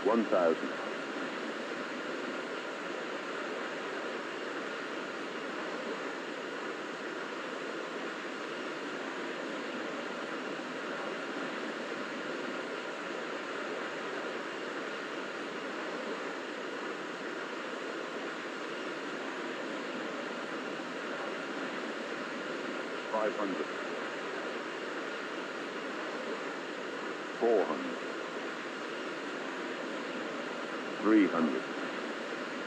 1,000. 500. 400. 300.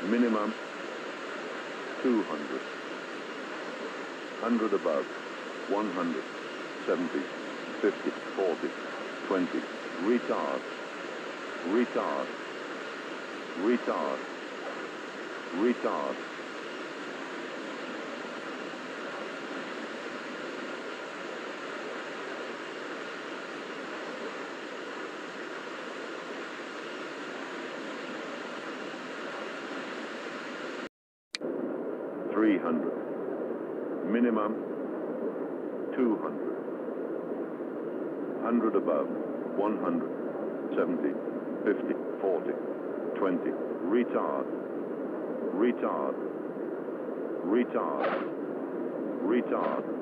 Minimum 200. 100 above. 100. 70. 50. 40. 20. Retard. Retard. Retard. Retard. 300. Minimum 200. 100 above. 100. 70. 50. 40. 20. Retard. Retard. Retard. Retard.